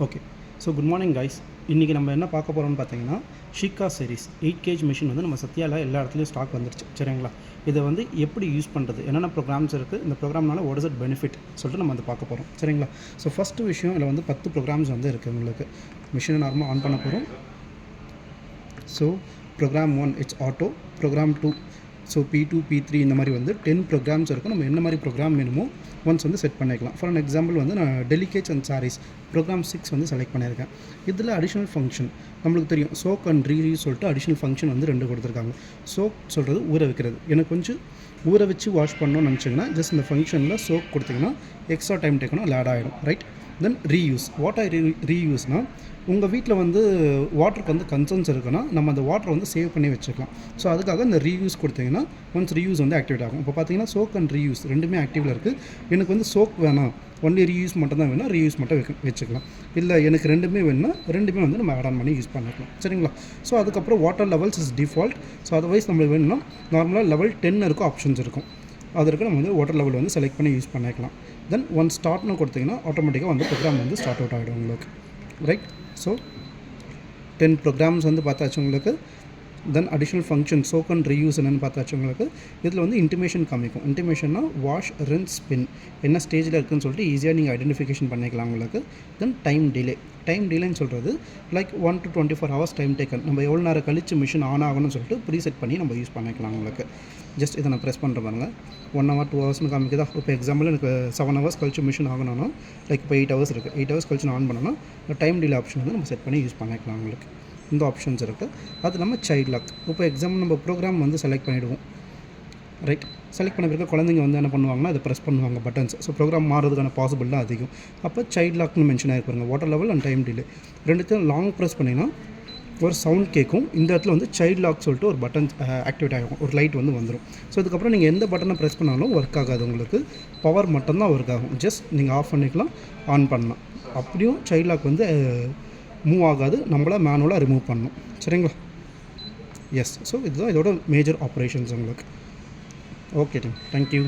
Okay. So good morning guys. இன்றைக்கி நம்ம என்ன பார்க்க போகிறோம்னு பார்த்தீங்கன்னா, ஷிகா சீரிஸ் 8 kg மிஷின் வந்து நம்ம சத்யாவில் எல்லா இடத்துலையும் ஸ்டாக் வந்துருச்சு. சரிங்களா? இதை வந்து எப்படி யூஸ் பண்ணுறது, என்னென்ன ப்ரோக்ராம்ஸ் இருக்குது, இந்த ப்ரோக்ராம்னால வாட் இஸ் இட் பெனிஃபிட் சொல்லிட்டு நம்ம வந்து பார்க்க போகிறோம். சரிங்களா? ஸோ ஃபஸ்ட்டு விஷயம், இதில் வந்து 10 ப்ரோக்ராம்ஸ் வந்து இருக்குது உங்களுக்கு. மிஷினை நார்மலாக ஆன் பண்ண போகிறோம். So program 1 it's auto, program 2 so P2 P3 இந்த மாதிரி வந்து 10 ப்ரோக்ராம்ஸ் இருக்கும். நம்ம என்ன மாதிரி ப்ரோக்ராம் வேணுமோ ஒன்ஸ் வந்து செட் பண்ணிக்கலாம். ஃபார் அன் எக்ஸாம்பிள் வந்து நான் டெலிகேட்ஸ் அண்ட் சாரீஸ் ப்ரோக்ராம் 6 வந்து செலக்ட் பண்ணியிருக்கேன். இதில் அடிஷ்னல் ஃபங்க்ஷன் நம்மளுக்கு தெரியும், சோக் அண்ட் ரீயூஸ் சொல்லிட்டு அடிஷ்னல் ஃபங்க்ஷன் வந்து 2 கொடுத்துருக்காங்க. சோக் சொல்கிறது ஊற வைக்கிறது. எனக்கு கொஞ்சம் ஊற வச்சு வாஷ் பண்ணணும்னு நினச்சிங்கன்னா ஜஸ்ட் இந்த ஃபங்க்ஷனில் சோக் கொடுத்திங்கன்னா எக்ஸ்ட்ரா டைம் டேக்கணும், இல்லை ஆட் ஆகிடும். Right. Then reuse. What I ரீயூஸ்னால், உங்கள் வீட்டில் வந்து வாட்டருக்கு வந்து கன்சர்ன்ஸ் இருக்குன்னா நம்ம அந்த வாட்டரை வந்து சேவ் பண்ணி வச்சுக்கலாம். ஸோ அதுக்காக இந்த ரீயூஸ் கொடுத்தீங்கன்னா ஒன்ஸ் ரீயூஸ் வந்து ஆக்டிவேட் ஆகும். இப்போ பார்த்தீங்கன்னா சோக் அண்ட் ரீயூஸ் ரெண்டுமே ஆக்டிவில் இருக்குது. எனக்கு வந்து சோக் வேணாம், ஒன்லி ரீயூஸ் மட்டும் தான் வேணும், ரீயூஸ் மட்டும் வச்சுக்கலாம். இல்லை எனக்கு ரெண்டுமே வேணும்னா ரெண்டுமே வந்து நம்ம ஆட் ஆன் பண்ணி யூஸ் பண்ணிக்கலாம். சரிங்களா? ஸோ அதுக்கப்புறம் water levels is default. So otherwise நம்மளுக்கு வேணும்னா நார்மலாக லெவல் 10 இருக்கும், ஆப்ஷன்ஸ் இருக்கும். அதற்கு நம்ம வந்து வாட்டர் லெவல் வந்து செலக்ட் பண்ணி யூஸ் பண்ணிக்கலாம். தென் ஒன் ஸ்டார்ட்னு கொடுத்தீங்கன்னா ஆட்டோமேட்டிக்காக வந்து ப்ரோக்ராம் வந்து ஸ்டார்ட் அவுட் ஆகிடும் உங்களுக்கு. ரைட். ஸோ 10 ப்ரோக்ராம்ஸ் வந்து பார்த்தாச்சு உங்களுக்கு. Then additional function soak and reuse என்னென்னு பார்த்தாச்சு உங்களுக்கு. இதில் வந்து இன்டிமேஷன் காமிக்கும். இன்டிமேஷன்னா வாஷ், ரின்ஸ், ஸ்பின் என்ன ஸ்டேஜில் இருக்குதுன்னு சொல்லிட்டு ஈஸியாக நீங்கள் ஐடென்டிஃபிகேஷன் பண்ணிக்கலாம் உங்களுக்கு. தென் டைம் டிலே. டைம் டிலேன்னு சொல்கிறது like 1 to 24 hours time taken. நம்ம எவ்வளோ நேரம் கழிச்சு மிஷின் ஆன் ஆகணும்னு சொல்லிட்டு ப்ரீசெட் பண்ணி நம்ம யூஸ் பண்ணிக்கலாம் உங்களுக்கு. ஜஸ்ட் இதை நான் ப்ரெஸ் பண்ணுற பாருங்க. 1 hour 2 hours காமிக்குதா. இப்போ எக்ஸாம்பிள் எனக்கு 7 hours கழிச்சு மிஷின் ஆகணும்னா லைக் இப்போ 8 hours இருக்குது. 8 hours கழிச்சு நான் ஆன் பண்ணோன்னா டைம் டிலே ஆப்ஷன் வந்து நம்ம செட் பண்ணி யூஸ் பண்ணிக்கலாம் உங்களுக்கு. இந்த ஆப்ஷன்ஸ் இருக்குது. அது நம்ம சைல்ட் லாக். இப்போ எக்ஸாம்பிள் நம்ம ப்ரோக்ராம் வந்து செலக்ட் பண்ணிவிடுவோம். ரைட். செலக்ட் பண்ண பிறகு குழந்தைங்க வந்து என்ன பண்ணுவாங்கன்னா அதை ப்ரெஸ் பண்ணுவாங்க பட்டன்ஸ். ஸோ ப்ரோக்ராம் மாறதுக்கான பாசிபிள் தான் அதிகம். அப்போ சைல்ட் லாக்னு மென்ஷன் ஆகிருப்பாங்க. Water level and time delay ரெண்டுத்தையும் லாங் ப்ரெஸ் பண்ணிங்கன்னா ஒரு சவுண்ட் கேட்கும். இந்த இடத்துல வந்து சைல்ட் லாக் சொல்லிட்டு ஒரு பட்டன் ஆக்டிவேட் ஆகும், ஒரு லைட் வந்து வந்துடும். ஸோ இதுக்கப்புறம் நீங்கள் எந்த பட்டனை ப்ரெஸ் பண்ணாலும் ஒர்க் ஆகாது உங்களுக்கு. பவர் மட்டும்தான் ஒர்க் ஆகும். ஜஸ்ட் நீங்கள் ஆஃப் பண்ணிக்கலாம், ஆன் பண்ணலாம். அப்படியும் சைல்ட் லாக் வந்து மூவ் ஆகாது, நம்மளால் மேனுவலாக ரிமூவ் பண்ணணும். சரிங்களா? எஸ். ஸோ இதுதான் இதோட மேஜர் ஆப்ரேஷன்ஸ் உங்களுக்கு. Okay team, thank you.